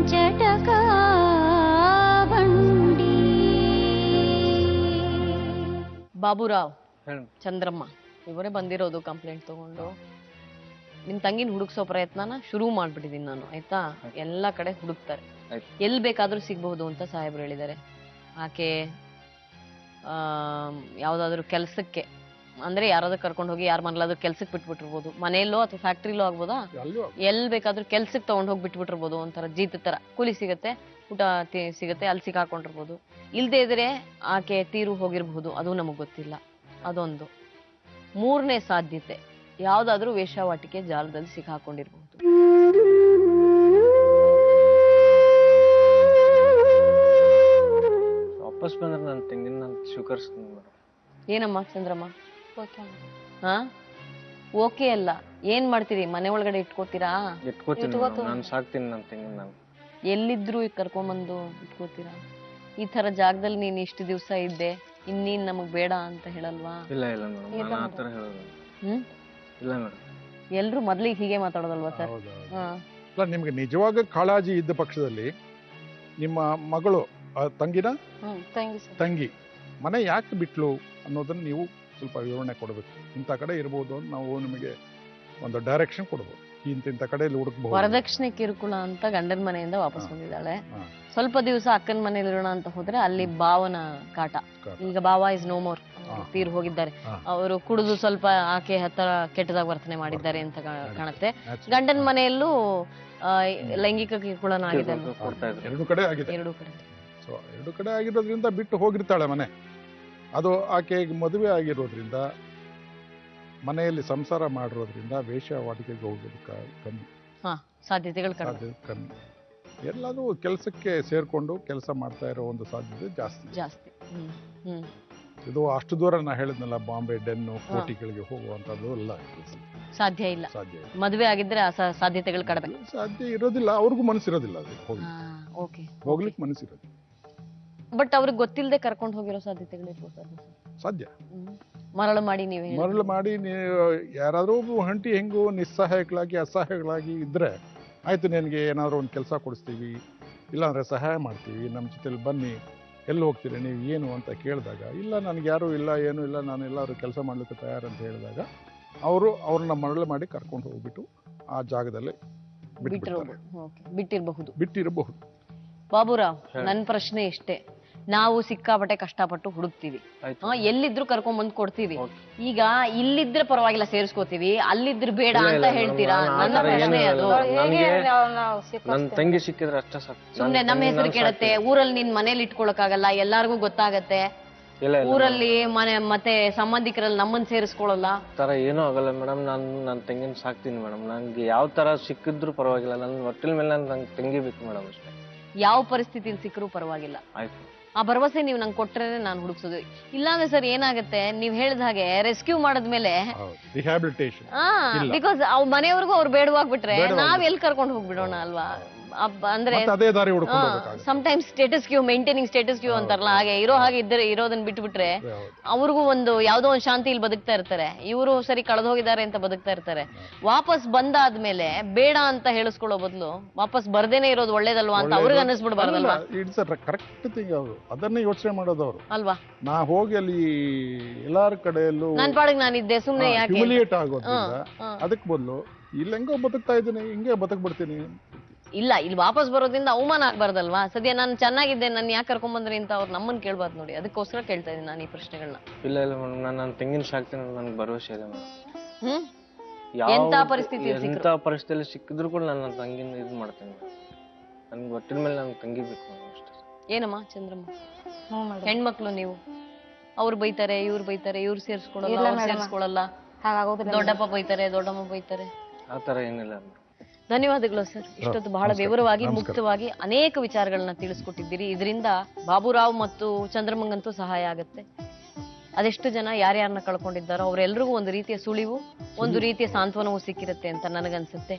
ಜಟಕಾ ಬಂಡಿ. ಬಾಬುರಾವ್, ಚಂದ್ರಮ್ಮ ಇವರೇ ಬಂದಿರೋದು ಕಂಪ್ಲೇಂಟ್ ತಗೊಂಡು. ನಿಮ್ ತಂಗಿನ ಹುಡುಕ್ಸೋ ಪ್ರಯತ್ನನ ಶುರು ಮಾಡ್ಬಿಟ್ಟಿದೀನಿ ನಾನು, ಆಯ್ತಾ? ಎಲ್ಲಾ ಕಡೆ ಹುಡುಕ್ತಾರೆ, ಎಲ್ ಬೇಕಾದ್ರೂ ಸಿಗ್ಬಹುದು ಅಂತ ಸಾಹೇಬ್ರು ಹೇಳಿದ್ದಾರೆ. ಆಕೆ ಯಾವ್ದಾದ್ರು ಕೆಲ್ಸಕ್ಕೆ, ಅಂದ್ರೆ ಯಾರಾದ್ರೂ ಕರ್ಕೊಂಡು ಹೋಗಿ ಯಾರ ಮನೇಲಾದ್ರೂ ಕೆಲ್ಸಕ್ಕೆ ಬಿಟ್ಬಿಟ್ಟಿರ್ಬೋದು, ಮನೆಯಲ್ಲೋ ಅಥವಾ ಫ್ಯಾಕ್ಟ್ರಿಲೋ ಆಗ್ಬೋದಾ, ಎಲ್ ಬೇಕಾದ್ರೂ ಕೆಲ್ಸಕ್ಕೆ ತಗೊಂಡ್ ಹೋಗಿ ಬಿಟ್ಬಿಟ್ಟಿರ್ಬೋದು. ಒಂಥರ ಜೀತ ತರ ಕೂಲಿ ಸಿಗತ್ತೆ, ಊಟ ಸಿಗತ್ತೆ, ಅಲ್ಲಿ ಸಿಕ್ಕಾಕೊಂಡಿರ್ಬೋದು. ಇಲ್ದೇ ಇದ್ರೆ ಆಕೆ ತೀರು ಹೋಗಿರ್ಬಹುದು, ಅದು ನಮಗ್ ಗೊತ್ತಿಲ್ಲ. ಅದೊಂದು. ಮೂರನೇ ಸಾಧ್ಯತೆ, ಯಾವ್ದಾದ್ರೂ ವೇಶ್ಯಾವಾಟಿಕೆ ಜಾಲದಲ್ಲಿ ಸಿಕ್ಕಾಕೊಂಡಿರ್ಬಹುದು. ವಾಪಸ್ ಬಂದ್ರೆ ನನ್ನ ತಂಗಿನ ನಾನು ಸ್ವೀಕರಿಸ್ತೀನಿ ಮೇಡಮ್. ಏನಮ್ಮ ಚಂದ್ರಮ್ಮ? ಹಾ ಓಕೆ ಅಲ್ಲ, ಏನ್ ಮಾಡ್ತೀರಿ? ಮನೆ ಒಳಗಡೆ ಇಟ್ಕೋತೀರಾ? ಇಟ್ಕೋತೀನಿ, ನಾನು ಸಾಕ್ತೀನಿ ನನ್ನ ತಂಗಿನ. ನಾನು ಎಲ್ಲಿದ್ರು ಕರ್ಕೊಂಬಂದು ಇಟ್ಕೋತೀರಾ? ಈ ತರ ಜಾಗದಲ್ಲಿ ನೀನ್ ಇಷ್ಟು ದಿವಸ ಇದ್ದೆ, ಇನ್ನೀನ್ ನಮಗ್ ಬೇಡ ಅಂತ ಹೇಳಲ್ವಾ? ಇಲ್ಲ ಇಲ್ಲ ಮೇಡಮ್, ನಾನು ಆ ಥರ ಹೇಳೋದು. ಇಲ್ಲ ಮೇಡಮ್, ಎಲ್ರು ಮೊದ್ಲಿಗೆ ಹೀಗೆ ಮಾತಾಡೋದಲ್ವಾ ಸರ್? ಅಲ್ಲ, ನಿಮ್ಗೆ ನಿಜವಾಗ ಕಾಳಜಿ ಇದ್ದ ಪಕ್ಷದಲ್ಲಿ ನಿಮ್ಮ ಮಗಳು ತಂಗಿ ಮನೆ ಯಾಕೆ ಬಿಟ್ಲು ಅನ್ನೋದನ್ನ ನೀವು ಸ್ವಲ್ಪ ವಿವರಣೆ ಕೊಡಬೇಕು. ಇಂಥ ಕಡೆ ಇರ್ಬೋದು ಅಂತ ನಾವು ನಿಮಗೆ ಒಂದು ಡೈರೆಕ್ಷನ್ ಕೊಡ್ಬೋದು. ಇಂಥ ಕಡೆಯಲ್ಲಿ ಹುಡುಕ್ಬಹುದು. ವರದಕ್ಷಿಣೆ ಕಿರುಕುಳ ಅಂತ ಗಂಡನ ಮನೆಯಿಂದ ವಾಪಸ್ ಬಂದಿದ್ದಾಳೆ. ಸ್ವಲ್ಪ ದಿವಸ ಅಕ್ಕನ ಮನೇಲಿ ಇರೋಣ ಅಂತ ಹೋದ್ರೆ ಅಲ್ಲಿ ಭಾವನ ಕಾಟ. ಈಗ ಭಾವ ಇಸ್ ನೋ ಮೋರ್, ತೀರ್ ಹೋಗಿದ್ದಾರೆ. ಅವರು ಕುಡಿದು ಸ್ವಲ್ಪ ಆಕೆ ಹತ್ರ ಕೆಟ್ಟದಾಗ ವರ್ತನೆ ಮಾಡಿದ್ದಾರೆ ಅಂತ ಕಾಣುತ್ತೆ. ಗಂಡನ ಮನೆಯಲ್ಲೂ ಲೈಂಗಿಕ ಕಿರುಕುಳನ ಆಗಿದೆ. ಎರಡು ಕಡೆ ಆಗಿರೋದ್ರಿಂದ ಬಿಟ್ಟು ಹೋಗಿರ್ತಾಳೆ ಮನೆ. ಅದು ಆಕೆ ಮದುವೆ ಆಗಿರೋದ್ರಿಂದ, ಮನೆಯಲ್ಲಿ ಸಂಸಾರ ಮಾಡಿರೋದ್ರಿಂದ ವೇಶ್ಯಾವಾಟಿಕೆಗೆ ಹೋಗೋದು ಕಮ್ಮಿ, ಸಾಧ್ಯತೆಗಳು ಕಮ್ಮಿ. ಎಲ್ಲಾದ್ರೂ ಕೆಲಸಕ್ಕೆ ಸೇರ್ಕೊಂಡು ಕೆಲಸ ಮಾಡ್ತಾ ಇರೋ ಒಂದು ಸಾಧ್ಯತೆ ಜಾಸ್ತಿ. ಇದು ಅಷ್ಟು ದೂರ ನಾ ಹೇಳಿದ್ನಲ್ಲ, ಬಾಂಬೆ, ಡೆನ್ನು, ಕೋಟಿಗಳಿಗೆ ಹೋಗುವಂತದ್ದು ಎಲ್ಲ ಸಾಧ್ಯ ಇಲ್ಲ. ಮದುವೆ ಆಗಿದ್ರೆ ಸಾಧ್ಯತೆಗಳು ಕಡಿಮೆ. ಸಾಧ್ಯ ಇರೋದಿಲ್ಲ, ಅವ್ರಿಗೂ ಮನಸ್ಸಿರೋದಿಲ್ಲ ಹೋಗ್ಲಿಕ್ಕೆ ಮನಸ್ಸಿರೋದಿಲ್ಲ. ಬಟ್ ಅವ್ರಿಗೆ ಗೊತ್ತಿಲ್ಲದೆ ಕರ್ಕೊಂಡು ಹೋಗಿರೋ ಸಾಧ್ಯತೆಗಳು ಸಾಧ್ಯ. ಮರಳು ಮಾಡಿ ನೀವು ಯಾರಾದ್ರೂ ಹಂಟಿ ಹೆಂಗು ನಿಸ್ಸಹಾಯಕಗಳಾಗಿ ಅಸಹಾಯಕಗಳಾಗಿ ಇದ್ರೆ ಆಯ್ತು, ನಿನಗೆ ಏನಾದ್ರು ಒಂದು ಕೆಲಸ ಕೊಡಿಸ್ತೀವಿ, ಇಲ್ಲಾಂದ್ರೆ ಸಹಾಯ ಮಾಡ್ತೀವಿ, ನಮ್ಮ ಜೊತೆಲಿ ಬನ್ನಿ, ಎಲ್ಲಿ ಹೋಗ್ತೀರಿ ನೀವು ಏನು ಅಂತ ಕೇಳಿದಾಗ, ಇಲ್ಲ ನನಗೆ ಯಾರು ಇಲ್ಲ, ಏನೂ ಇಲ್ಲ, ನಾನು ಎಲ್ಲರೂ ಕೆಲಸ ಮಾಡ್ಲಿಕ್ಕೆ ತಯಾರಂತ ಹೇಳಿದಾಗ ಅವ್ರನ್ನ ಮರಳು ಮಾಡಿ ಕರ್ಕೊಂಡು ಹೋಗ್ಬಿಟ್ಟು ಆ ಜಾಗದಲ್ಲಿ ಬಿಟ್ಟಿರಬಹುದು. ಬಾಬುರಾವ್, ನನ್ನ ಪ್ರಶ್ನೆ ಇಷ್ಟೇ. ನಾವು ಸಿಕ್ಕಾಪಟ್ಟೆ ಕಷ್ಟಪಟ್ಟು ಹುಡುಕ್ತಿವಿ, ಎಲ್ಲಿದ್ರು ಕರ್ಕೊಂಡ್ ಬಂದ್ ಕೊಡ್ತೀವಿ. ಈಗ ಇಲ್ಲಿದ್ರೆ ಪರವಾಗಿಲ್ಲ ಸೇರಿಸ್ಕೋತೀವಿ, ಅಲ್ಲಿದ್ರೆ ಬೇಡ ಅಂತ ಹೇಳ್ತೀರಾ? ನನ್ನ ಪ್ರಶ್ನೆ ಅದು. ನನ್ನ ತಂಗಿ ಸಿಕ್ಕಿದ್ರೆ ಅಷ್ಟೇ ಸಾಕು. ಸುಮ್ನೆ ನಮ್ಮ ಹೆಸರು ಕೇಳತ್ತೆ, ಊರಲ್ಲಿ ನಿನ್ ಮನೇಲಿ ಇಟ್ಕೊಳಕ್ಕಾಗಲ್ಲ, ಎಲ್ಲಾರ್ಗು ಗೊತ್ತಾಗತ್ತೆ. ಊರಲ್ಲಿ ಮತ್ತೆ ಸಂಬಂಧಿಕರಲ್ಲಿ ನಮ್ಮನ್ನ ಸೇರಿಸ್ಕೊಳ್ಳಲ್ಲ. ತರ ಏನೂ ಆಗಲ್ಲ ಮೇಡಮ್, ನಾನು ನನ್ನ ತಂಗಿನ ಸಾಕ್ತೀನಿ ಮೇಡಮ್. ನಂಗೆ ಯಾವ ತರ ಸಿಕ್ಕಿದ್ರು ಪರವಾಗಿಲ್ಲ, ನನ್ನ ಹೊಟ್ಟೆಲ್ ಮೇಲೆ ನಂಗೆ ತಂಗಿ ಬೇಕು ಮೇಡಮ್ ಅಷ್ಟೇ. ಯಾವ ಪರಿಸ್ಥಿತಿಲಿ ಸಿಕ್ಕರೂ ಪರವಾಗಿಲ್ಲ. ಆ ಭರವಸೆ ನೀವು ನಂಗೆ ಕೊಟ್ರೆ ನಾನು ಹುಡುಕ್ಸೋದು. ಇಲ್ಲಾಂದ್ರೆ ಸರ್ ಏನಾಗುತ್ತೆ, ನೀವ್ ಹೇಳಿದ ಹಾಗೆ ರೆಸ್ಕ್ಯೂ ಮಾಡಿದ್ಮೇಲೆ ಬಿಕಾಸ್ ಅವ್ ಮನೆಯವ್ರಿಗೂ ಅವ್ರು ಬೇಡವಾಗ್ಬಿಟ್ರೆ ನಾವ್ ಎಲ್ಲಿ ಕರ್ಕೊಂಡು ಹೋಗ್ಬಿಡೋಣ ಅಲ್ವಾ? ಅಂದ್ರೆ sometimes status quo, maintaining status quo ಅಂತಾರಲ್ಲ, ಹಾಗೆ ಇರೋದನ್ನ ಬಿಟ್ಬಿಟ್ರೆ ಅವ್ರಿಗೂ ಒಂದು ಯಾವ್ದೋ ಒಂದು ಶಾಂತಿ ಇಲ್ಲಿ ಬದುಕ್ತಾ ಇರ್ತಾರೆ. ಇವರು ಸರಿ ಕಳೆದು ಹೋಗಿದ್ದಾರೆ ಅಂತ ಬದುಕ್ತಾ ಇರ್ತಾರೆ. ವಾಪಸ್ ಬಂದಾದ್ಮೇಲೆ ಬೇಡ ಅಂತ ಹೇಳಿಸ್ಕೊಳ್ಳೋ ಬದಲು ವಾಪಸ್ ಬರ್ದೇನೆ ಇರೋದು ಒಳ್ಳೇದಲ್ವಾ ಅಂತ ಅವ್ರಿಗೆ ಅನ್ನಿಸ್ಬಿಡ್ಬಾರ್ದಲ್ವಾ? Correct thing. ಅವರು ಅದನ್ನೇ ಯೋಚನೆ ಮಾಡೋದವ್ರು ಅಲ್ವಾ? ನಾ ಹೋಗಿ ಅಲ್ಲಿ ಎಲ್ಲಾರ ಕಡೆಯಲ್ಲೂ ನನ್ ಪಾಡಿಗೆ ನಾನಿದ್ದೆ, ಸುಮ್ನೆ ಯಾಕೆ ಹ್ಯೂಮಿಲಿಯೇಟ್ ಆಗೋದ್ರಿಂದ ಅದಕ್ಕೆ ಬದಲು ಇಲ್ಲಿ ಹೆಂಗೋ ಬದುಕ್ತಾ ಇದ್ದೀನಿ, ಹಿಂಗೆ ಬದುಕ್ಬಿಡ್ತೀನಿ. ಇಲ್ಲ, ಇಲ್ಲಿ ವಾಪಸ್ ಬರೋದ್ರಿಂದ ಅವಮಾನ ಆಗ್ಬಾರ್ದಲ್ವಾ? ಸದ್ಯ ನಾನು ಚೆನ್ನಾಗಿದ್ದೆ, ನಾನು ಯಾಕೆ ಕರ್ಕೊಂಡ್ ಬಂದ್ರಿ ಅಂತ ಅವ್ರು ನಮ್ಮನ್ನ ಕೇಳ್ಬಾರ್ದು ನೋಡಿ. ಅದಕ್ಕೋಸ್ಕರ ಕೇಳ್ತಾ ಇದ್ದೀನಿ ನಾನು ಈ ಪ್ರಶ್ನೆಗಳನ್ನ. ಇಲ್ಲ ಇಲ್ಲ ಮೇಡಮ್, ನಾನು ನನ್ನ ತಂಗಿನ ಸಾಕ್ತೀನಿ, ನನ್ಗೆ ಭರವಸೆ ಇದೆ ಮೇಡಮ್. ಎಂತ ಪರಿಸ್ಥಿತಿಯಲ್ಲಿ ಸಿಕ್ಕಿದ್ರು ಕೂಡ ನಾನು ನನ್ನ ತಂಗಿನ ಇದು ಮಾಡ್ತೀನಿ. ನನ್ಗೆ ಹೊಟ್ಟಿನ ಮೇಲೆ ನನ್ನ ತಂಗಿ ಬೇಕು ಅಷ್ಟೇ. ಏನಮ್ಮ ಚಂದ್ರಮ್ಮ, ಹೆಣ್ಮಕ್ಳು ನೀವು, ಅವ್ರು ಬೈತಾರೆ, ಇವ್ರು ಬೈತಾರೆ, ಇವ್ರು ಸೇರಿಸ್ಕೊಳಲ್ಲ, ದೊಡ್ಡಪ್ಪ ಬೈತಾರೆ, ದೊಡ್ಡಮ್ಮ ಬೈತಾರೆ, ಆ ತರ ಏನಿಲ್ಲ. ಧನ್ಯವಾದಗಳು ಸರ್. ಇಷ್ಟೊತ್ತು ಬಹಳ ವಿವರವಾಗಿ, ಮುಕ್ತವಾಗಿ ಅನೇಕ ವಿಚಾರಗಳನ್ನ ತಿಳಿಸ್ಕೊಟ್ಟಿದ್ದೀರಿ. ಇದರಿಂದ ಬಾಬುರಾವ್ ಮತ್ತು ಚಂದ್ರಮಂಗಂತೂ ಸಹಾಯ ಆಗುತ್ತೆ. ಅದೆಷ್ಟು ಜನ ಯಾರ್ಯಾರನ್ನ ಕಳ್ಕೊಂಡಿದ್ದಾರೋ ಅವರೆಲ್ಲರಿಗೂ ಒಂದು ರೀತಿಯ ಸುಳಿವು, ಒಂದು ರೀತಿಯ ಸಾಂತ್ವನವೂ ಸಿಕ್ಕಿರುತ್ತೆ ಅಂತ ನನಗನ್ಸುತ್ತೆ.